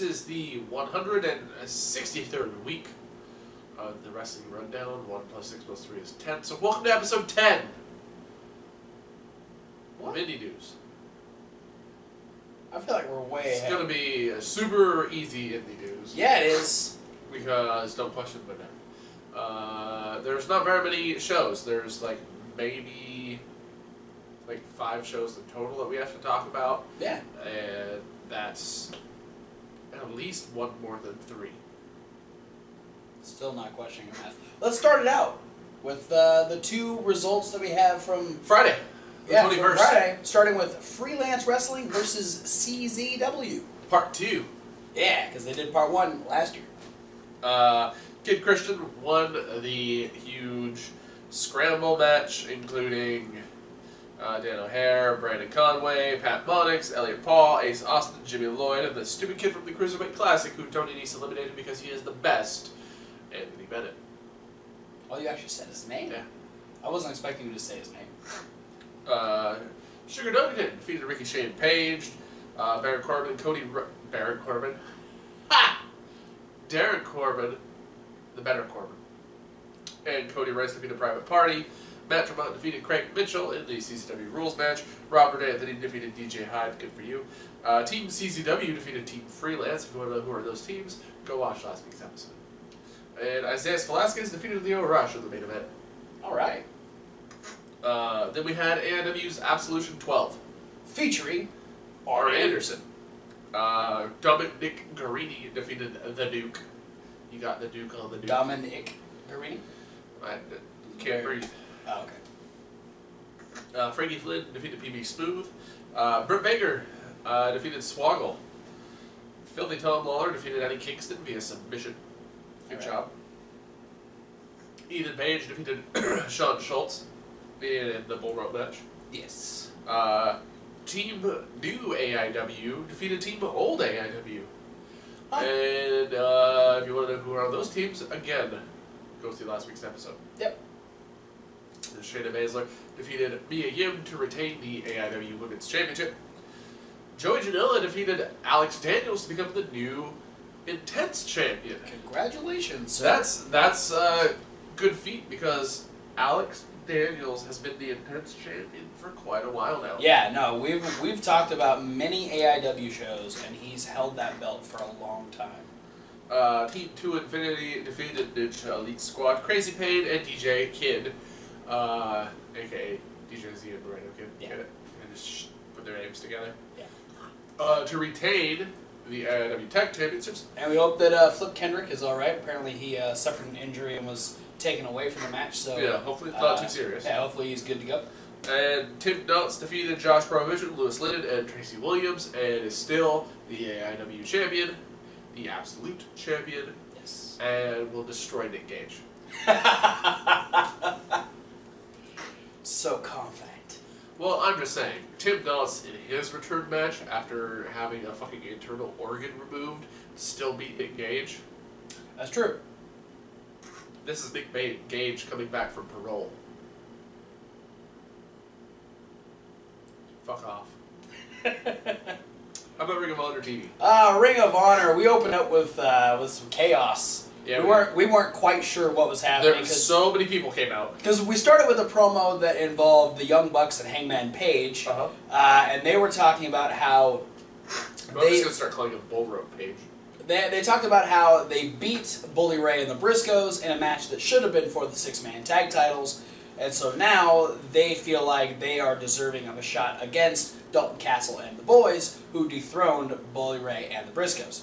is the 163rd week of the Wrestling Rundown. 1 + 6 + 3 is 10. So welcome to episode 10 of Indy News. I feel like we're way It's ahead. going to be a super easy Indy News. Yeah, it is. Because, don't question but now. There's not very many shows. There's maybe 5 shows in total that we have to talk about. Yeah. And that's at least one more than 3. Still not questioning your math. Let's start it out with the 2 results that we have from Friday. Yeah, 21st. from Friday, starting with Freelance Wrestling versus CZW. Part 2. Yeah, because they did part 1 last year. Kid Christian won the huge scramble match, including Dan O'Hare, Brandon Conway, Pat Monix, Elliot Paul, Ace Austin, Jimmy Lloyd, and the stupid kid from the Cruiserweight Classic who Tony Nese eliminated because he is the best, Anthony Bennett. Oh, you actually said his name? Yeah. I wasn't expecting you to say his name. Sugar Dunnington defeated Ricochet and Page. Baron Corbin, Baron Corbin. Ha! Darren Corbin, the better Corbin. And Cody Rice defeated Private Party. Matt Tremont defeated Craig Mitchell in the CZW Rules match. Robert Anthony defeated DJ Hyde. Good for you. Team CZW defeated Team Freelance. If you want to know who are those teams, go watch last week's episode. And Isaiah Velasquez defeated Leo Rush in the main event. All right. Then we had AIW's Absolution 12. Featuring R. Anderson. Dominic Garini defeated the Duke. You got the Duke on the Duke. Dominic Garini? I can't breathe. Oh, okay. Frankie Flynn defeated PB Smooth. Britt Baker defeated Swoggle. Filthy Tom Lawler defeated Eddie Kingston via submission. Good job. Ethan Page defeated Sean Schultz in the bull rope match. Yes. Team New AIW defeated Team Old AIW. Huh. And if you want to know who are on those teams, again, go see last week's episode. Yep. Shayna Baszler defeated Mia Yim to retain the AIW Women's Championship. Joey Janela defeated Alex Daniels to become the new Intense Champion. Congratulations. That's a good feat because Alex Daniels has been the Intense Champion for quite a while now. Yeah, no, we've talked about many AIW shows, and he's held that belt for a long time. Team 2 Infinity defeated Ninja Elite Squad, Crazy Pain, and DJ Kid, a.k.a. DJ Z and Laredo Kid. Yeah. Get it? And just put their names together. Yeah. To retain the AIW Tag Championships. And we hope that Flip Kendrick is all right. Apparently he suffered an injury and was taken away from the match. So yeah, hopefully it's not too serious. Yeah, hopefully he's good to go. And Tim Nuts defeated Josh Provision, Lewis Linden, and Tracy Williams, and is still the AIW Champion, the Absolute Champion, Yes. and will destroy Nick Gage. So confident. Well, I'm just saying, Tim Nuts in his return match, after having a fucking internal organ removed, still beat Nick Gage. That's true. This is Nick Gage coming back from parole. Fuck off. How about Ring of Honor TV? Ring of Honor. We opened up with some chaos. Yeah, we weren't quite sure what was happening. There so many people came out. Because we started with a promo that involved the Young Bucks and Hangman Page, and they were talking about how I'm just gonna start calling it Bull Rope Page. They talked about how they beat Bully Ray and the Briscoes in a match that should have been for the 6-man tag titles, and so now they feel like they are deserving of a shot against Dalton Castle and the Boys, who dethroned Bully Ray and the Briscoes.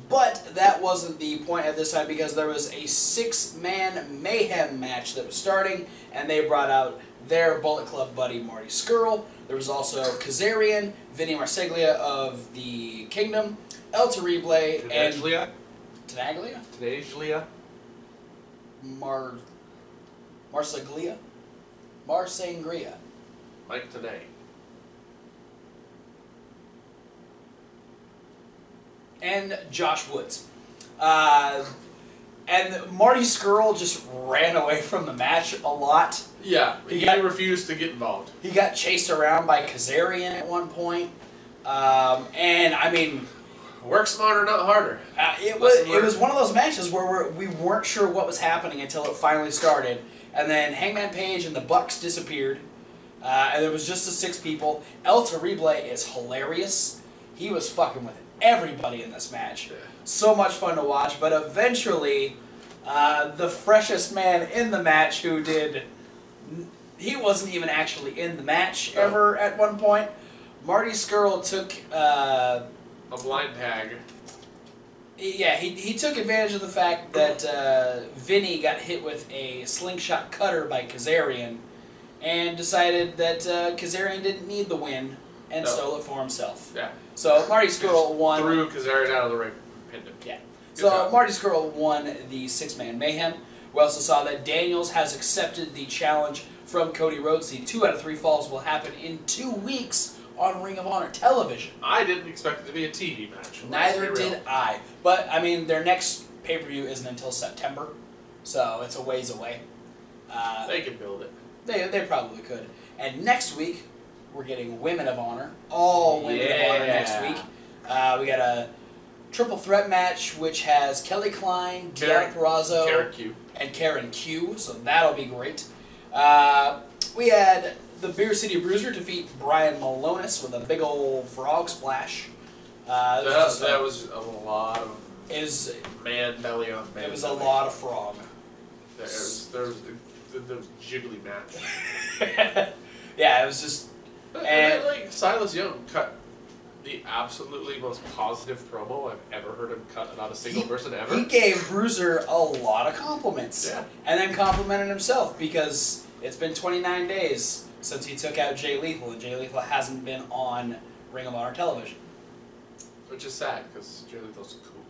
But that wasn't the point at this time because there was a 6-man Mayhem match that was starting, and they brought out their Bullet Club buddy Marty Scurll. There was also Kazarian, Vinny Marseglia of the Kingdom, El Terrible, and Tenaglia? Marsangria. Mike Tenay. And Josh Woods. And Marty Scurll just ran away from the match a lot. Yeah, he refused to get involved. He got chased around by Kazarian at one point. And, I mean... Work smarter, not harder. It was one of those matches where we weren't sure what was happening until it finally started, and then Hangman Page and the Bucks disappeared, and there was just the 6 people. El Terrible is hilarious. He was fucking with everybody in this match. Yeah. So much fun to watch, but eventually, the freshest man in the match he wasn't even actually in the match ever at one point. Marty Scurll took... a blind tag. Yeah, he took advantage of the fact that Vinny got hit with a slingshot cutter by Kazarian and decided that Kazarian didn't need the win and stole it for himself. Yeah. So Marty Scurll won. Threw Kazarian out of the ring. Pinned him. Yeah. Good So job. Marty Scurll won the 6-man mayhem. We also saw that Daniels has accepted the challenge from Cody Rhodes. The 2 out of 3 falls will happen in 2 weeks on Ring of Honor television. I didn't expect it to be a TV match. Neither did I. But, I mean, their next pay-per-view isn't until September, so it's a ways away. They can build it. They probably could. And next week, we're getting Women of Honor. All Women of Honor next week. We got a triple threat match, which has Kelly Klein, Deanna Purrazzo, and Karen Q, so that'll be great. We had the Beer City Bruiser defeat Brian Malonis with a big old frog splash. That was a lot of man belly on man. It was a lot of frog. There was jiggly match. Yeah, it was just... And like Silas Young cut the absolutely most positive promo I've ever heard him cut about a single person ever. He gave Bruiser a lot of compliments. Yeah. And then complimented himself because it's been 29 days since he took out Jay Lethal, and Jay Lethal hasn't been on Ring of Honor television. Which is sad, because Jay Lethal's so cool.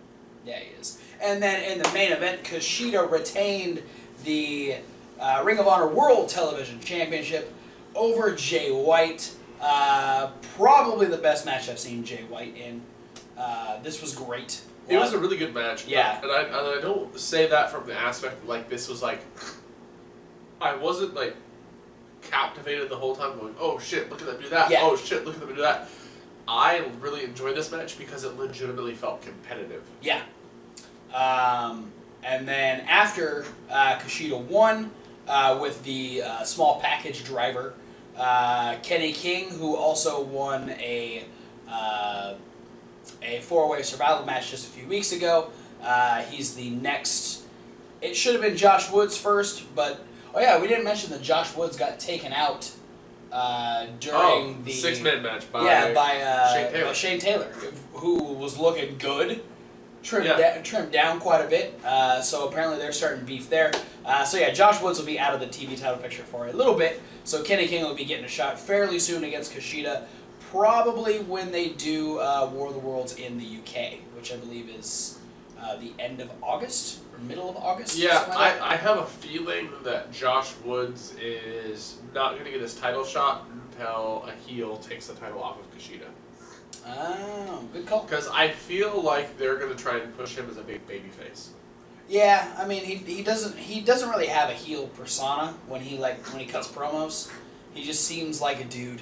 Yeah, he is. And then in the main event, Kushida retained the Ring of Honor World Television Championship over Jay White. Probably the best match I've seen Jay White in. This was great. It was a really good match. Yeah. And I don't say that from the aspect like this was like... I wasn't like captivated the whole time going, oh shit, look at them do that. Yeah. Oh shit, look at them do that. I really enjoyed this match because it legitimately felt competitive. Yeah. And then after Kushida won with the small package driver, Kenny King, who also won a 4-way survival match just a few weeks ago. He's the next... It should have been Josh Woods first, but... Oh yeah, we didn't mention that Josh Woods got taken out during the 6-man match by Shane Taylor, who was looking good, trimmed down quite a bit. So apparently they're starting beef there. So yeah, Josh Woods will be out of the TV title picture for a little bit. So Kenny King will be getting a shot fairly soon against Kushida, probably when they do War of the Worlds in the UK, which I believe is the end of August. Middle of August? Yeah, I have a feeling that Josh Woods is not going to get his title shot until a heel takes the title off of Kushida. Oh, good call. Because I feel like they're going to try and push him as a big babyface. Yeah, I mean he doesn't really have a heel persona when he cuts promos. He just seems like a dude.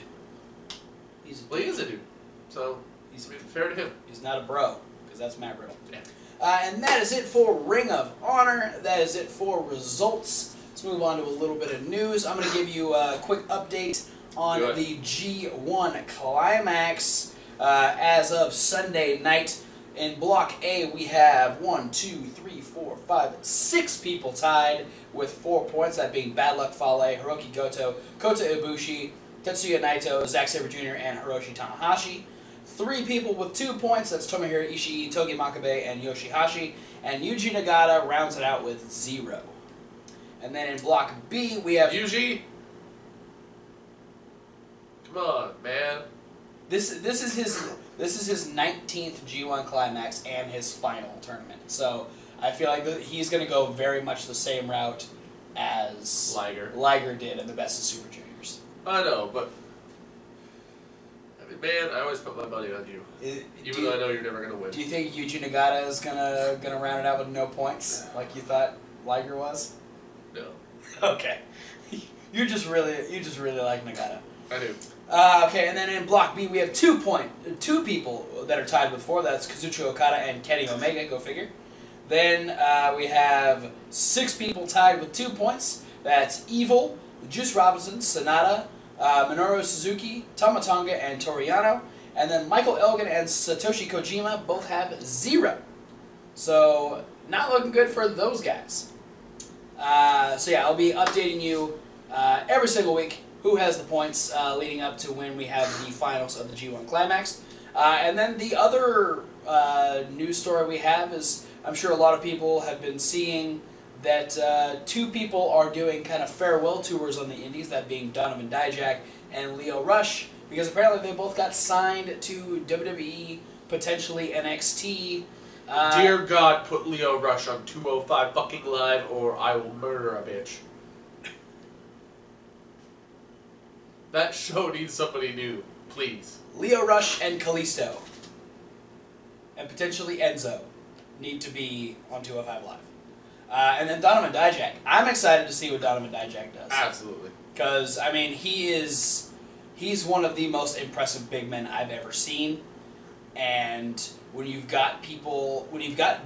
He is a dude. So fair to him. He's not a bro, because that's Matt Riddle. Yeah. And that is it for Ring of Honor. That is it for results. Let's move on to a little bit of news. I'm going to give you a quick update on the G1 Climax as of Sunday night. In Block A, we have 6 people tied with 4 points, that being Bad Luck Fale, Hiroki Goto, Kota Ibushi, Tetsuya Naito, Zack Sabre Jr., and Hiroshi Tanahashi. 3 people with 2 points, that's Tomohiro Ishii, Togi Makabe, and Yoshihashi. And Yuji Nagata rounds it out with 0. And then in Block B, we have... Yuji? Come on, man. This is his 19th G1 Climax and his final tournament. So I feel like he's going to go very much the same route as Liger did in the Best of Super Juniors. I know, but... Man, I always put my money on you. Even though I know you're never going to win. Do you think Yuji Nagata is gonna round it out with no points, like you thought Liger was? No. Okay. You just really like Nagata. I do. Okay, and then in Block B we have 2 people that are tied with 4. That's Kazuchika Okada and Kenny Omega. Go figure. Then we have 6 people tied with 2 points. That's Evil, Juice Robinson, Sonata, Minoru Suzuki, Tama Tonga, and Toriano. And then Michael Elgin and Satoshi Kojima both have 0. So, not looking good for those guys. So yeah, I'll be updating you every single week who has the points leading up to when we have the finals of the G1 Climax. And then the other news story we have is, I'm sure a lot of people have been seeing that 2 people are doing kind of farewell tours on the Indies, that being Donovan Dijak and Lio Rush, because apparently they both got signed to WWE, potentially NXT. Dear God, put Lio Rush on 205 fucking live, or I will murder a bitch. That show needs somebody new, please. Lio Rush and Kalisto, and potentially Enzo, need to be on 205 live. And then Donovan Dijak. I'm excited to see what Donovan Dijak does. Absolutely. Because, I mean, he's one of the most impressive big men I've ever seen. And when you've got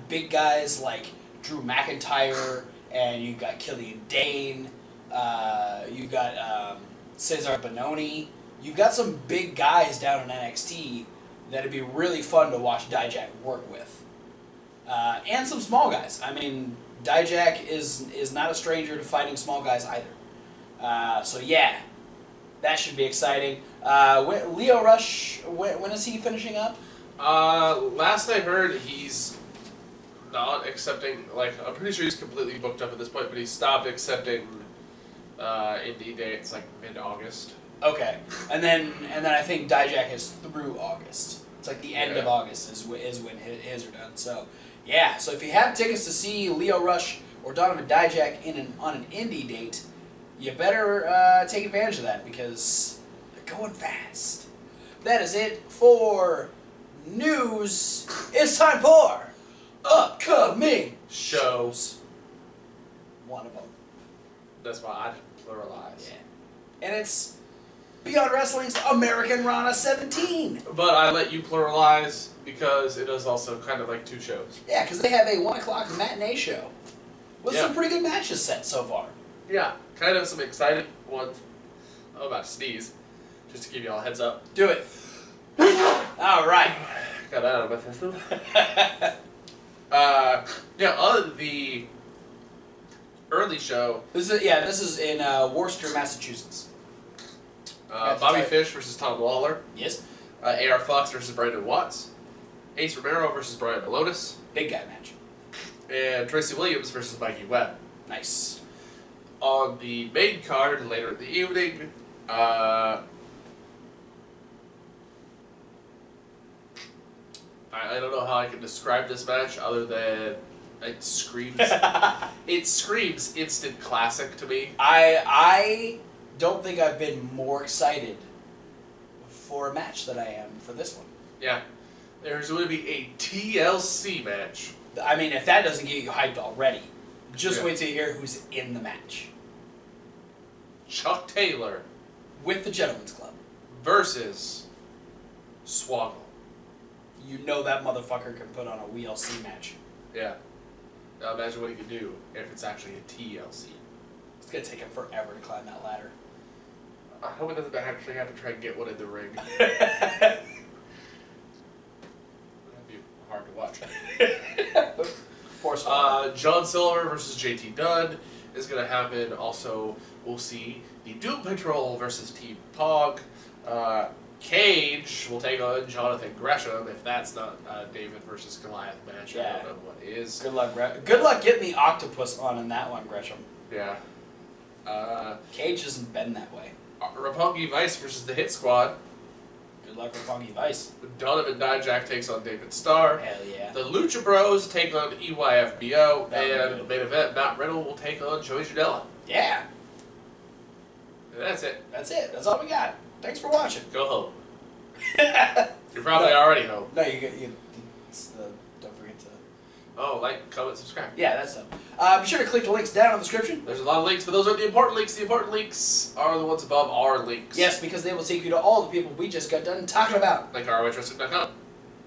big guys like Drew McIntyre, and you've got Killian Dane, you've got Cesar Bononi, you've got some big guys down in NXT that'd be really fun to watch Dijak work with. And some small guys. I mean, Dijak is not a stranger to fighting small guys either. So yeah, that should be exciting. Lio Rush, when is he finishing up? Last I heard, he's not accepting, like, I'm pretty sure he's completely booked up at this point, but he stopped accepting Indy dates, like, mid-August. Okay. And then I think Dijak is through August. It's like the end of August is when his are done. So, yeah. So if you have tickets to see Lio Rush or Donovan Dijak on an indie date, you better take advantage of that because they're going fast. That is it for news. It's time for upcoming shows. One of them. That's why I pluralize. Yeah. And it's Beyond Wrestling's American Rana 17. But I let you pluralize because it is also kind of like 2 shows. Yeah, because they have a 1 o'clock matinee show with some pretty good matches set so far. Yeah, kind of some exciting ones. I'm about to sneeze, just to give you all a heads up. Do it. All right. Got that out of my system. Yeah, on the early show. This is in Worcester, Massachusetts. Bobby Fish versus Tom Lawler. Yes. AR Fox versus Brandon Watts. Ace Romero versus Brian Melonis. Big guy match. And Tracy Williams versus Mikey Webb. Nice. On the main card later in the evening, I don't know how I can describe this match other than it screams. It screams instant classic to me. I don't think I've been more excited for a match than I am for this one. Yeah. There's going to be a TLC match. I mean, if that doesn't get you hyped already, just wait till you hear who's in the match. Chuck Taylor. With the Gentleman's Club. Versus Swoggle. You know that motherfucker can put on a WLC match. Yeah. Now imagine what he could do if it's actually a TLC. It's going to take him forever to climb that ladder. I hope it doesn't actually have to try and get one in the ring. That'd be hard to watch. Poor Swoggle. John Silver versus JT Dunn is going to happen. Also, we'll see the Doom Patrol versus Team Pog. Cage will take on Jonathan Gresham. If that's not David versus Goliath match, I don't know what is. Good luck, good luck getting the octopus on in that one, Gresham. Yeah. Cage hasn't been that way. Roppongi Vice versus the Hit Squad. Good luck, Roppongi Vice. Donovan Dijak takes on David Starr. Hell yeah. The Lucha Bros take on EYFBO. And the main event, Matt Riddle will take on Joey Janela. Yeah. And that's it. That's it. That's all we got. Thanks for watching. Go home. You're probably already home. No, it's the, don't forget to... Oh, like, comment, subscribe. Yeah, that's stuff. Be sure to click the links down in the description. There's a lot of links, but those aren't the important links. The important links are the ones above our links. Yes, because they will take you to all the people we just got done talking about. Like ROHWrestling.com.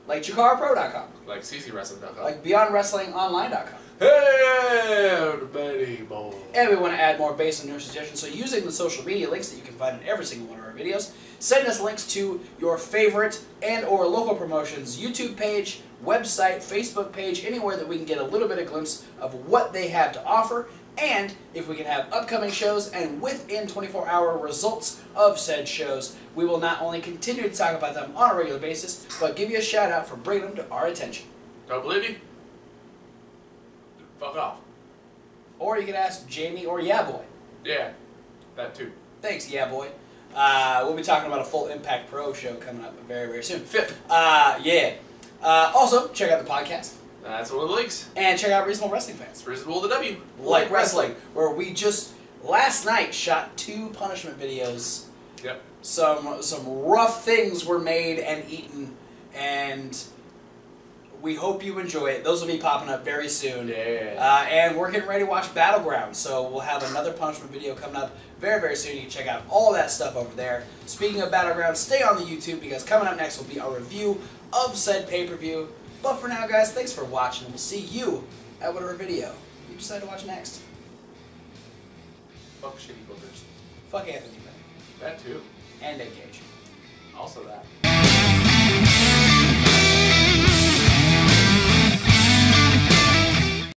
Like JakarPro.com. Like CZWrestling.com. Like BeyondWrestlingOnline.com. Hey, everybody, boy. And we want to add more based on your suggestions, so using the social media links that you can find in every single one of our videos, send us links to your favorite and or local promotions YouTube page, website, Facebook page, anywhere that we can get a little bit of glimpse of what they have to offer, and if we can have upcoming shows and within 24-hour results of said shows, we will not only continue to talk about them on a regular basis, but give you a shout out for bringing them to our attention. Don't believe me? Fuck off. Or you can ask Jamie or Yeah Boy. Yeah, that too. Thanks, Yeah Boy. We'll be talking about a full Impact Pro show coming up very, very soon. Yeah. Also, check out the podcast. That's one of the links. And check out Reasonable Wrestling Fans. Reasonable with a W. Like Wrestling, where we just, last night, shot 2 punishment videos. Yep. Some rough things were made and eaten, and we hope you enjoy it. Those will be popping up very soon. Yeah. And we're getting ready to watch Battleground, so we'll have another punishment video coming up very, very soon. You can check out all that stuff over there. Speaking of Battleground, stay on the YouTube, because coming up next will be a review of said pay-per-view. But for now, guys, thanks for watching, and we'll see you at whatever video you decide to watch next. Fuck shitty bookers. Fuck Anthony Petty. That too. And Nick Gage. Also that.